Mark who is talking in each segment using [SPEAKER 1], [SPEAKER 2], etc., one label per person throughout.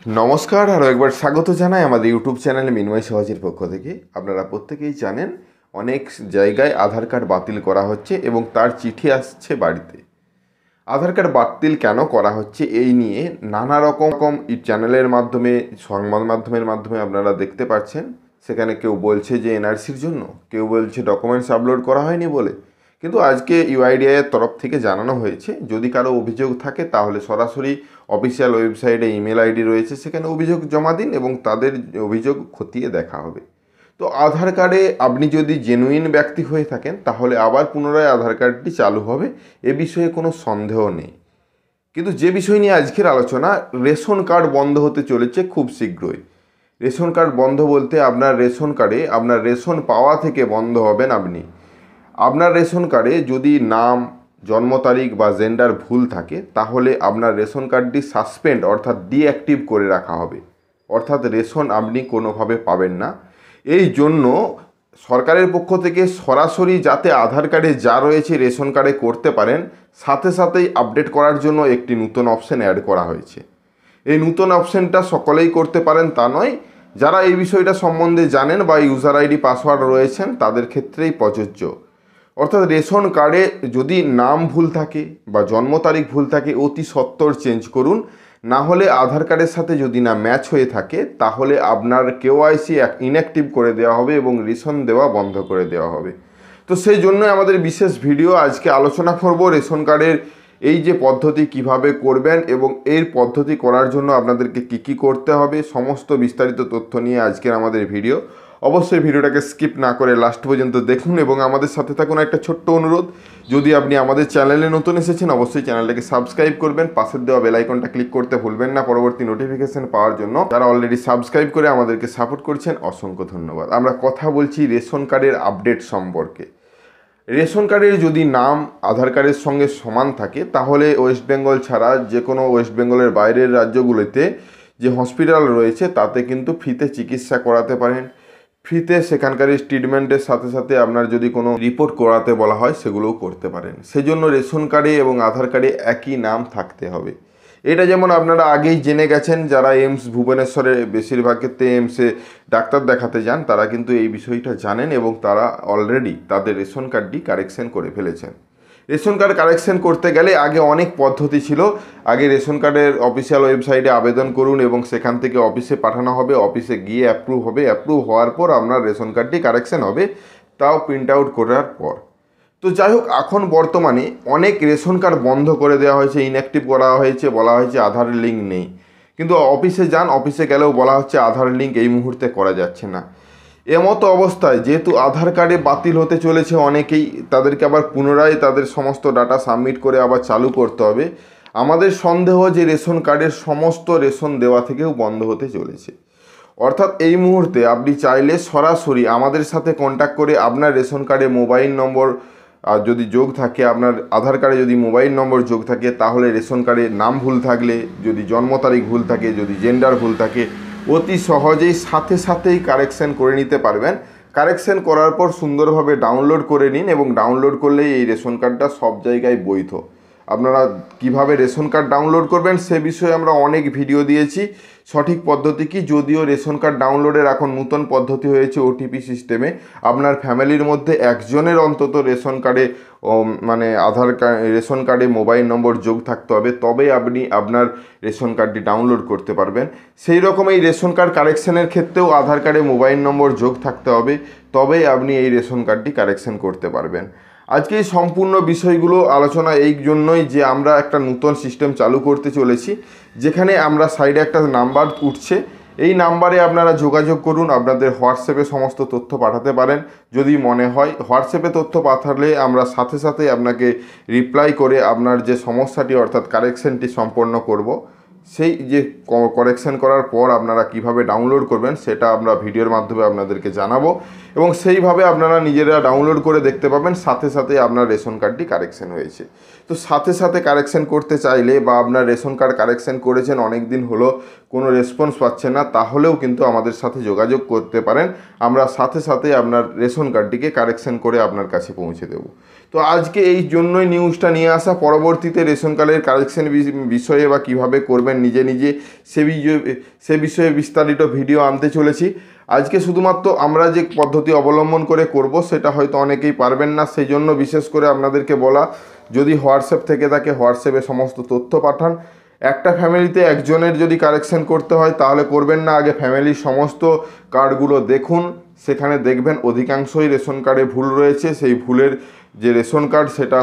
[SPEAKER 1] নমস্কার, আরও একবার স্বাগত জানাই আমাদের ইউটিউব চ্যানেল মিনময় সহজের পক্ষ থেকে। আপনারা প্রত্যেকেই জানেন অনেক জায়গায় আধার কার্ড বাতিল করা হচ্ছে এবং তার চিঠি আসছে বাড়িতে। আধার কার্ড বাতিল কেন করা হচ্ছে এই নিয়ে নানা রকম চ্যানেলের মাধ্যমে, সংবাদ মাধ্যমের মাধ্যমে আপনারা দেখতে পাচ্ছেন। সেখানে কেউ বলছে যে এনআরসির জন্য, কেউ বলছে ডকুমেন্টস আপলোড করা হয়নি বলে। কিন্তু আজকে ইউআইডিআইয়ের তরফ থেকে জানানো হয়েছে যদি কারো অভিযোগ থাকে তাহলে সরাসরি অফিসিয়াল ওয়েবসাইটে ইমেল আইডি রয়েছে, সেখানে অভিযোগ জমা দিন এবং তাদের অভিযোগ খতিয়ে দেখা হবে। তো আধার কার্ডে আপনি যদি জেনুইন ব্যক্তি হয়ে থাকেন তাহলে আবার পুনরায় আধার কার্ডটি চালু হবে, এ বিষয়ে কোনো সন্দেহ নেই। কিন্তু যে বিষয় নিয়ে আজকের আলোচনা, রেশন কার্ড বন্ধ হতে চলেছে খুব শীঘ্রই। রেশন কার্ড বন্ধ বলতে আপনার রেশন কার্ডে আপনার রেশন পাওয়া থেকে বন্ধ হবেন আপনি। আপনার রেশন কার্ডে যদি নাম, জন্ম তারিখ বা জেন্ডার ভুল থাকে তাহলে আপনার রেশন কার্ডটি সাসপেন্ড অর্থাৎ ডিঅ্যাক্টিভ করে রাখা হবে, অর্থাৎ রেশন আপনি কোনোভাবে পাবেন না। এই জন্য সরকারের পক্ষ থেকে সরাসরি যাতে আধার কার্ডে যা রয়েছে রেশন কার্ডে করতে পারেন, সাথে সাথেই আপডেট করার জন্য একটি নতুন অপশন অ্যাড করা হয়েছে। এই নতুন অপশনটা সকলেই করতে পারেন তা নয়, যারা এই বিষয়টা সম্বন্ধে জানেন বা ইউজার আইডি পাসওয়ার্ড রয়েছেন তাদের ক্ষেত্রেই প্রযোজ্য। অর্থাৎ রেশন কার্ডে যদি নাম ভুল থাকে বা জন্ম তারিখ ভুল থাকে অতি সত্বর চেঞ্জ করুন। না হলে আধার কার্ডের সাথে যদি না ম্যাচ হয়ে থাকে তাহলে আপনার কেওআইসি ইনঅ্যাক্টিভ করে দেওয়া হবে এবং রেশন দেওয়া বন্ধ করে দেওয়া হবে। তো সেই জন্যই আমাদের বিশেষ ভিডিও। আজকে আলোচনা করব রেশন কার্ডের এই যে পদ্ধতি কিভাবে করবেন এবং এই পদ্ধতি করার জন্য আপনাদেরকে কি করতে হবে, সমস্ত বিস্তারিত তথ্য নিয়ে আজকের আমাদের ভিডিও। অবশ্যই ভিডিওটাকে স্কিপ না করে লাস্ট পর্যন্ত দেখুন এবং আমাদের সাথে থাকুন। একটা ছোট্ট অনুরোধ, যদি আপনি আমাদের চ্যানেলে নতুন এসেছেন অবশ্যই চ্যানেলটাকে সাবস্ক্রাইব করবেন, পাশের দেওয়া বেল আইকনটা ক্লিক করতে ভুলবেন না পরবর্তী নোটিফিকেশন পাওয়ার জন্য। যারা অলরেডি সাবস্ক্রাইব করে আমাদেরকে সাপোর্ট করছেন অসংখ্য ধন্যবাদ। আমরা কথা বলছি রেশন কার্ডের আপডেট সম্পর্কে। রেশন কার্ডের যদি নাম আধার কার্ডের সঙ্গে সমান থাকে তাহলে ওয়েস্ট বেঙ্গল ছাড়া যে কোনো ওয়েস্ট বেঙ্গলের বাইরের রাজ্যগুলোতে যে হসপিটাল রয়েছে তাতে কিন্তু ফ্রিতে চিকিৎসা করাতে পারেন। ফ্রিতে সেখানকার ট্রিটমেন্টের সাথে সাথে আপনার যদি কোনো রিপোর্ট করাতে বলা হয় সেগুলোও করতে পারেন। সেজন্য রেশন কার্ডে এবং আধার কার্ডে একই নাম থাকতে হবে। এটা যেমন আপনারা আগেই জেনে গেছেন, যারা এইমস ভুবনেশ্বরে বেশিরভাগ ক্ষেত্রে এইমসে ডাক্তার দেখাতে যান তারা কিন্তু এই বিষয়টা জানেন এবং তারা অলরেডি তাদের রেশন কার্ডটি কারেকশন করে ফেলেছেন। রেশন কার্ড কারেকশন করতে গেলে আগে অনেক পদ্ধতি ছিল। আগে রেশন কার্ডের অফিসিয়াল ওয়েবসাইটে আবেদন করুন এবং সেখান থেকে অফিসে পাঠানো হবে, অফিসে গিয়ে অ্যাপ্রুভ হবে, অ্যাপ্রুভ হওয়ার পর আপনার রেশন কার্ডটি কারেকশন হবে, তাও প্রিন্ট আউট করার পর। তো যাই হোক, এখন বর্তমানে অনেক রেশন কার্ড বন্ধ করে দেওয়া হয়েছে, ইনঅ্যাক্টিভ করা হয়েছে, বলা হয়েছে আধার লিঙ্ক নেই। কিন্তু অফিসে যান, অফিসে গেলেও বলা হচ্ছে আধার লিঙ্ক এই মুহূর্তে করা যাচ্ছে না। এমতো অবস্থায় যেহেতু আধার কার্ডে বাতিল হতে চলেছে অনেকেই, তাদেরকে আবার পুনরায় তাদের সমস্ত ডাটা সাবমিট করে আবার চালু করতে হবে। আমাদের সন্দেহ যে রেশন কার্ডের সমস্ত রেশন দেওয়া থেকেও বন্ধ হতে চলেছে। অর্থাৎ এই মুহূর্তে আপনি চাইলে সরাসরি আমাদের সাথে কন্ট্যাক্ট করে আপনার রেশন কার্ডে মোবাইল নম্বর যদি যোগ থাকে, আপনার আধার কার্ডে যদি মোবাইল নম্বর যোগ থাকে তাহলে রেশন কার্ডে নাম ভুল থাকলে, যদি জন্ম তারিখ ভুল থাকে, যদি জেন্ডার ভুল থাকে অতি সহজেই সাথে সাথেই কারেকশন করে নিতে পারবেন। কারেকশন করার পর সুন্দরভাবে ডাউনলোড করে নিন এবং ডাউনলোড করলেই এই রেশন কার্ডটা সব জায়গায় বৈধ। আপনারা কিভাবে রেশন কার্ড ডাউনলোড করবেন সে বিষয়ে আমরা অনেক ভিডিও দিয়েছি। সঠিক পদ্ধতি কি, যদিও রেশন কার্ড ডাউনলোডের এখন নতুন পদ্ধতি হয়েছে ওটিপি সিস্টেমে। আপনার ফ্যামিলির মধ্যে একজনের অন্তত রেশন কার্ডে রেশন কার্ডে মোবাইল নম্বর যোগ থাকতে হবে, তবেই আপনি আপনার রেশন কার্ডটি ডাউনলোড করতে পারবেন। সেই রকম এই রেশন কার্ড কারেকশনের ক্ষেত্রেও আধার কার্ডে মোবাইল নম্বর যোগ থাকতে হবে, তবেই আপনি এই রেশন কার্ডটি কারেকশন করতে পারবেন। আজকে এই সম্পূর্ণ বিষয়গুলো আলোচনা এই জন্যই যে আমরা একটা নতুন সিস্টেম চালু করতে চলেছি, যেখানে আমরা সাইডে একটা নাম্বার উঠছে, এই নাম্বারে আপনারা যোগাযোগ করুন। আপনাদের হোয়াটসঅ্যাপে সমস্ত তথ্য পাঠাতে পারেন। যদি মনে হয় হোয়াটসঅ্যাপে তথ্য পাঠালে আমরা সাথে সাথে আপনাকে রিপ্লাই করে আপনার যে সমস্যাটি অর্থাৎ কারেকশনটি সম্পন্ন করব। সেই যে কারেকশন করার পর আপনারা কিভাবে ডাউনলোড করবেন সেটা আমরা ভিডিওর মাধ্যমে আপনাদেরকে জানাবো এবং সেইভাবে আপনারা নিজেরা ডাউনলোড করে দেখতে পাবেন সাথে সাথে আপনার রেশন কার্ডটি কারেকশন হয়েছে। তো সাথে সাথে কারেকশন করতে চাইলে বা আপনার রেশন কার্ড কারেকশন করেছেন অনেক দিন হলো কোনো রেসপন্স পাচ্ছেন না, তাহলেও কিন্তু আমাদের সাথে যোগাযোগ করতে পারেন। আমরা সাথে সাথে আপনার রেশন কার্ডটিকে কারেকশন করে আপনার কাছে পৌঁছে দেব। তো তো আজকে এই জন্যই নিউজটা নিয়ে আসা, পরবর্তীতে রেশন কার্ডের কারেকশন বিষয়ে বা কিভাবে করবেন নিজে নিজে সে বিষয়ে বিস্তারিত ভিডিও আনতে চলেছি। আজকে শুধুমাত্র আমরা যে পদ্ধতি অবলম্বন করে করব সেটা হয়তো অনেকেই পারবেন না, সেই জন্য বিশেষ করে আপনাদেরকে বলা, যদি হোয়াটসঅ্যাপ থেকে থাকে হোয়াটসঅ্যাপে সমস্ত তথ্য পাঠান। একটা ফ্যামিলিতে একজনের যদি কারেকশন করতে হয় তাহলে করবেন না, আগে ফ্যামিলির সমস্ত কার্ডগুলো দেখুন, সেখানে দেখবেন অধিকাংশই রেশন কার্ডে ভুল রয়েছে। সেই ভুলের যে রেশন কার্ড সেটা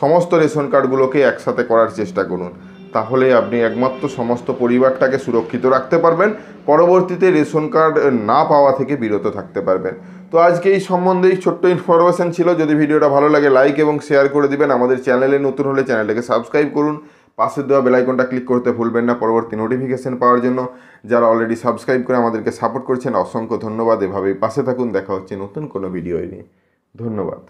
[SPEAKER 1] সমস্ত রেশন কার্ডগুলোকে একসাথে করার চেষ্টা করুন, তাহলে আপনি একমাত্র সমস্ত পরিবারটাকে সুরক্ষিত রাখতে পারবেন, পরবর্তীতে রেশন কার্ড না পাওয়া থেকে বিরত থাকতে পারবেন। তো আজকে এই সম্বন্ধেই ছোট্ট ইনফরমেশন ছিল। যদি ভিডিওটা ভালো লাগে লাইক এবং শেয়ার করে দিবেন। আমাদের চ্যানেলে নতুন হলে চ্যানেলটাকে সাবস্ক্রাইব করুন, পাশে দেওয়া বেল আইকনটা ক্লিক করতে ভুলবেন না পরবর্তী নোটিফিকেশন পাওয়ার জন্য। যারা অলরেডি সাবস্ক্রাইব করে আমাদেরকে সাপোর্ট করছেন অসংখ্য ধন্যবাদ। এভাবেই পাশে থাকুন, দেখা হচ্ছে নতুন কোনো ভিডিও নিয়ে। ধন্যবাদ।